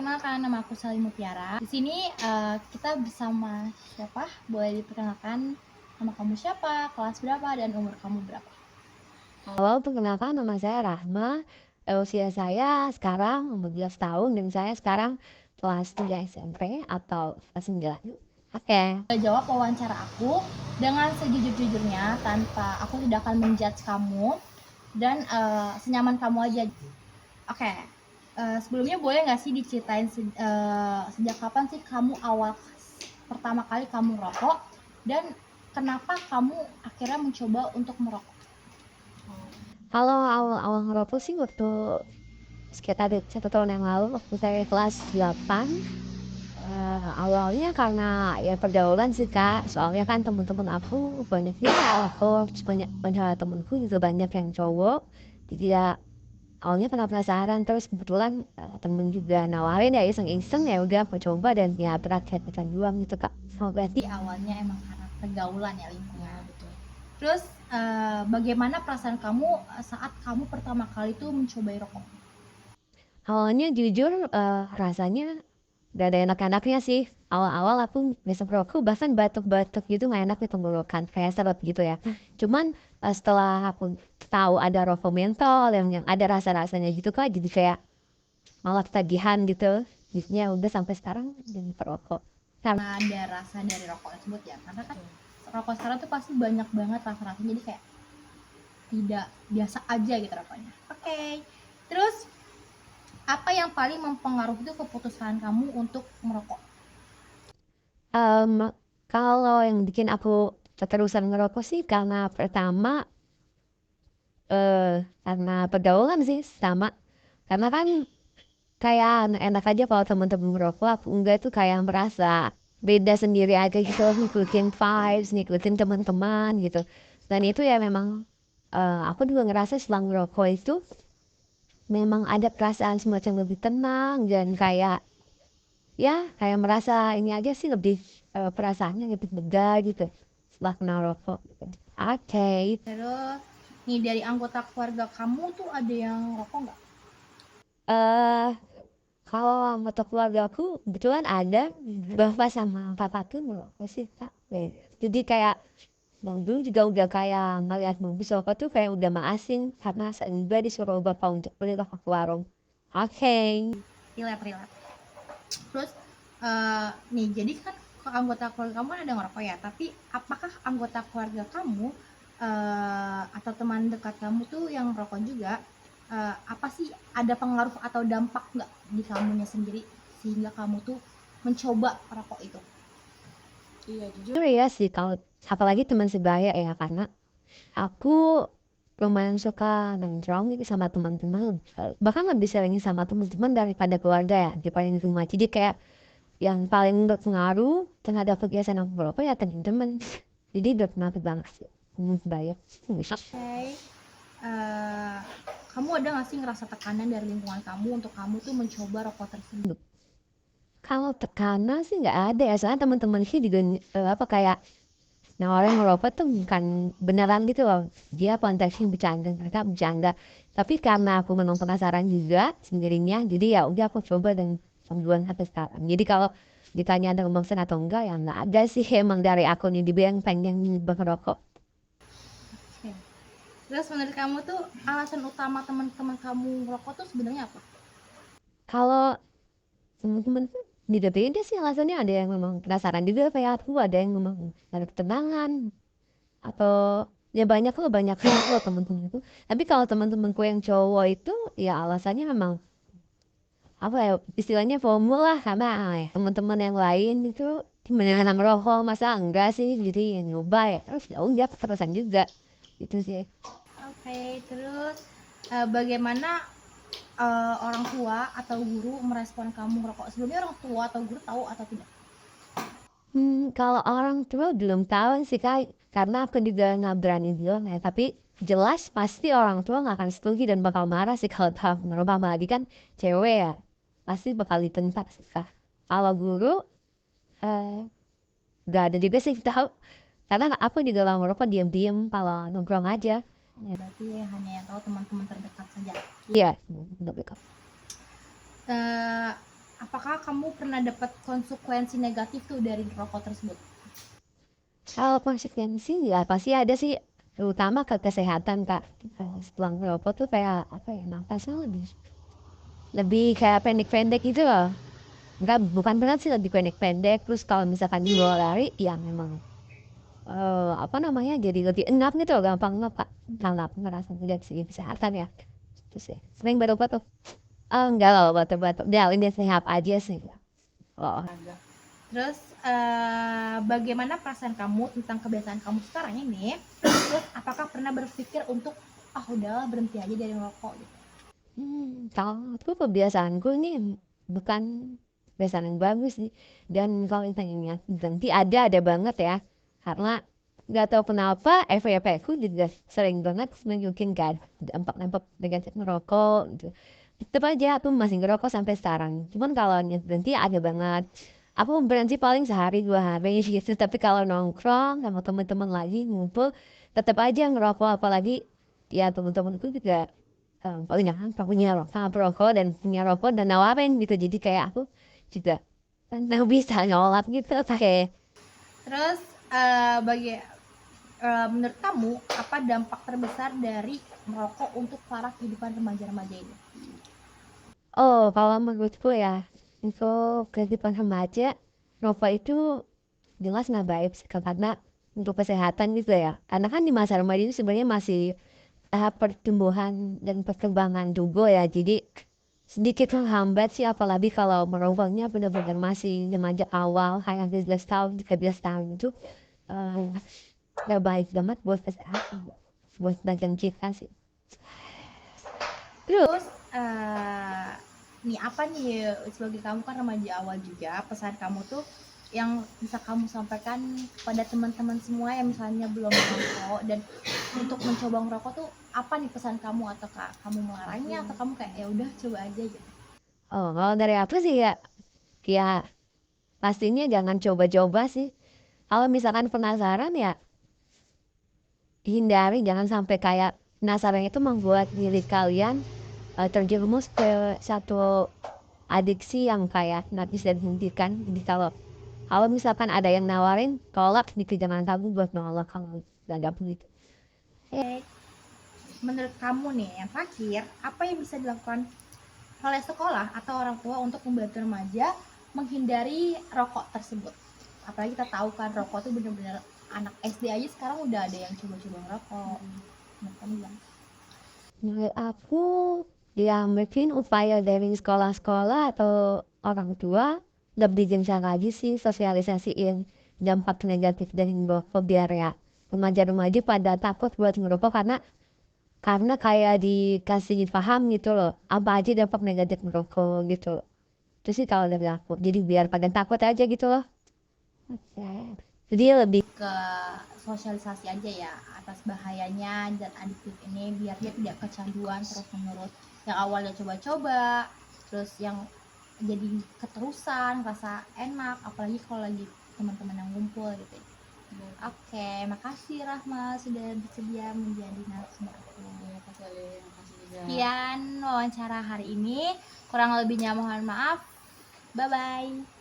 perkenalkan nama aku Sally Mutiara. Di sini kita bersama siapa? Boleh diperkenalkan nama kamu siapa, kelas berapa, dan umur kamu berapa? Halo, perkenalkan nama saya Rahma. Usia saya sekarang 14 tahun dan saya sekarang kelas 3 SMP atau kelas 9. Oke. Jawab wawancara aku dengan sejujur-jujurnya tanpa aku tidak akan menjudge kamu dan senyaman kamu aja. Oke. Sebelumnya boleh nggak sih diceritain sejak kapan sih kamu pertama kali kamu merokok dan kenapa kamu akhirnya mencoba untuk merokok? Kalau awal-awal ngerokok sih waktu sekitar 1 tahun yang lalu waktu saya kelas 8. Awalnya karena ya pergaulan sih Kak, soalnya kan temen-temen aku banyak yang ngerokok, terus banyak temenku juga banyak yang cowok. Jadi ya awalnya karena penasaran, terus kebetulan temen juga nawarin ya iseng-iseng, ya udah aku coba dan ya berakhir kecanduan gitu Kak. Jadi awalnya emang karena pergaulan ya, lingkungan. Betul. Terus bagaimana perasaan kamu saat kamu pertama kali tuh mencobai rokok? Awalnya jujur rasanya gak ada enak-enaknya sih. Awal-awal aku ngisep rokok bahkan batuk-batuk gitu nggak enak di tenggorokan, kayak seret gitu ya. Cuman setelah aku tahu ada rokok mentol yang ada rasa-rasanya gitu Kak, jadi kayak malah ketagihan gitu. Jadinya udah sampai sekarang jadi perokok. Karena ada rasa dari rokok tersebut ya, karena kan rokok sekarang tuh pasti banyak banget rasa-rasanya, jadi kayak tidak biasa aja gitu rokoknya. Oke. Terus apa yang paling mempengaruhi itu keputusan kamu untuk merokok? Kalau yang bikin aku keterusan ngerokok sih karena pertama karena pergaulan sih sama. Karena kan kayak enak aja kalau temen-temen merokok, aku enggak tuh kayak merasa beda sendiri aja gitu, ngikutin vibes, ngikutin teman-teman gitu. Dan itu ya memang aku juga ngerasa setelah ngerokok itu memang ada perasaan semacam lebih tenang dan kayak ya kayak merasa ini aja sih lebih perasaannya lebih lega gitu setelah kena rokok gitu. Oke. Terus nih, dari anggota keluarga kamu tuh ada yang rokok nggak? eh Kalau anggota keluargaku kebetulan ada bapak sama papaku merokok sih Kak. Jadi kayak bang dulu juga udah kayak ngeliat mobil rokok tuh kayak udah mah asing karena saya juga disuruh bapak untuk beli rokok ke warung. Oke. Relate. Terus nih, jadi kan anggota keluarga kamu kan ada yang ngerokok ya, tapi apakah anggota keluarga kamu atau teman dekat kamu tuh yang merokok juga, apa sih, ada pengaruh atau dampak nggak di kamunya sendiri sehingga kamu tuh mencoba rokok itu? Iya jujur ya sih kalau apalagi teman sebaya ya karena aku lumayan suka nongkrong gitu sama teman-teman, bahkan lebih sering sama teman-teman daripada keluarga ya di paling rumah. Jadi kayak yang paling berpengaruh terhadap kebiasaan aku merokok ya teman-teman. Jadi berpengaruh banget sih. Bayar. Oke. Kamu ada nggak sih ngerasa tekanan dari lingkungan kamu untuk kamu tuh mencoba rokok tersebut? Kalau tekanan sih nggak ada ya, soalnya teman-teman sih juga apa kayak nawarin ngerokok tuh bukan beneran gitu loh. Dia konteksnya bercanda, mereka bercanda. Tapi karena aku memang penasaran juga sendirinya, jadi ya udah aku coba dan sambuan sampai sekarang. Jadi kalau ditanya ada kemungkinan atau enggak ya nggak ada sih, emang dari aku nih dibilang pengen berokok. Oke. Terus menurut kamu tuh alasan utama teman-teman kamu merokok tuh sebenarnya apa? Kalau teman-teman tuh beda-beda sih alasannya, ada yang memang penasaran juga kayak aku, ada yang memang ada ketenangan atau ya banyak loh temen-temenku. Tapi kalau teman-temanku yang cowok itu ya alasannya memang apa ya istilahnya FOMO lah, karena teman-teman yang lain itu menyenangkan merokok masa enggak sih, jadi ya nyoba ya terus ya udah keterusan juga itu sih. Oke, terus bagaimana orang tua atau guru merespon kamu merokok? Sebelumnya orang tua atau guru tahu atau tidak? Kalau orang tua belum tahu sih Kak, karena aku juga nggak berani bilang ya, tapi jelas pasti orang tua nggak akan setuju dan bakal marah sih kalau tahu merubah, apalagi kan cewek ya, pasti bakal ditentak sih Kak. Kalau guru eh nggak ada juga sih tahu, karena aku juga lama merokok diam-diam kalau nongkrong aja. Ya, Berarti hanya yang tahu teman-teman terdekat saja. iya, betul. Eh, apakah kamu pernah dapat konsekuensi negatif tuh dari rokok tersebut? Kalau konsekuensi ya pasti ada sih, terutama ke kesehatan Kak. Setelah ngerokok tuh kayak apa ya, nafasnya lebih lebih kayak pendek-pendek gitu loh. Enggak, bukan berat sih, lebih pendek-pendek. Terus kalau misalkan dibawa lari, ya memang apa namanya, jadi lebih enak gitu loh, gampang ngap Kak. Kalau aku ngerasa dari segi kesehatan ya. Terus ya, sering batuk-batuk. Enggak loh, batuk-batuk. Udah, ini sehat aja sih. Oh, Terus bagaimana perasaan kamu tentang kebiasaan kamu sekarang ini? Terus apakah pernah berpikir untuk udahlah berhenti aja dari merokok gitu? kalau aku kebiasaanku ini bukan kebiasaan yang bagus sih. Dan kalau ditanya berhenti, ada banget ya. Karena nggak tahu kenapa FYP aku juga sering banget nunjukin kan dampak-dampak negatif ngerokok gitu. Tetep aja aku masih ngerokok sampai sekarang. Cuman kalau berhenti ada banget. Aku berhenti paling sehari 2 hari gitu. Tapi kalau nongkrong sama teman-teman lagi ngumpul, tetap aja ngerokok. Apalagi ya teman-temanku juga punya perokok dan punya rokok dan nawarin gitu. Jadi kayak aku juga nggak bisa nyolap gitu pakai. Terus menurut kamu apa dampak terbesar dari merokok untuk para kehidupan remaja-remaja ini? Oh, kalau menurutku ya, untuk kehidupan remaja, rokok itu jelas nggak baik sih, karena untuk kesehatan gitu ya. Karena kan di masa remaja itu sebenarnya masih tahap pertumbuhan dan perkembangan tubuh ya. Jadi sedikit menghambat sih, apalagi kalau merokoknya benar-benar masih remaja awal, kayak 13 tahun, 13 tahun itu eh, nggak baik banget buat kesehatan, buat badan kita sih. Terus, Terus nih apa nih sebagai kamu kan remaja awal juga, pesan kamu tuh yang bisa kamu sampaikan kepada teman-teman semua yang misalnya belum merokok dan untuk mencoba merokok tuh apa nih pesan kamu, atau kamu melarangnya atau kamu kayak ya udah coba aja gitu? oh kalau dari aku sih ya, ya pastinya jangan coba-coba sih. Kalau misalkan penasaran ya hindari, jangan sampai kayak penasaran itu membuat diri kalian terjerumus ke satu adiksi yang kayak nggak bisa dihentikan. Jadi kalau misalkan ada yang nawarin, tolak gitu, jangan kamu buat nolak kalau nggak dapet gitu. Oke, menurut kamu nih yang terakhir, apa yang bisa dilakukan oleh sekolah atau orang tua untuk membantu remaja menghindari rokok tersebut? Apalagi kita tahu kan rokok tuh bener-bener anak SD aja sekarang udah ada yang coba-coba ngerokok. Menurut kamu gimana? Menurut aku, ya mungkin upaya dari sekolah-sekolah atau orang tua lebih gencar lagi sih sosialisasiin dampak negatif dari merokok, biar ya remaja-remaja pada takut buat ngerokok, karena kayak dikasih paham gitu loh apa aja dampak negatif merokok gitu. Itu sih kalau dari aku, jadi biar pada takut aja gitu loh. Oke. Jadi lebih Ke sosialisasi aja ya atas bahayanya dan adiktif ini biar dia tidak kecanduan terus menerus, yang awalnya coba-coba terus yang jadi keterusan rasa enak, apalagi kalau lagi teman-teman yang ngumpul gitu. Oke, makasih Rahma sudah bersedia menjadi narasumber aku. Sekian wawancara hari ini, kurang lebihnya mohon maaf. Bye bye.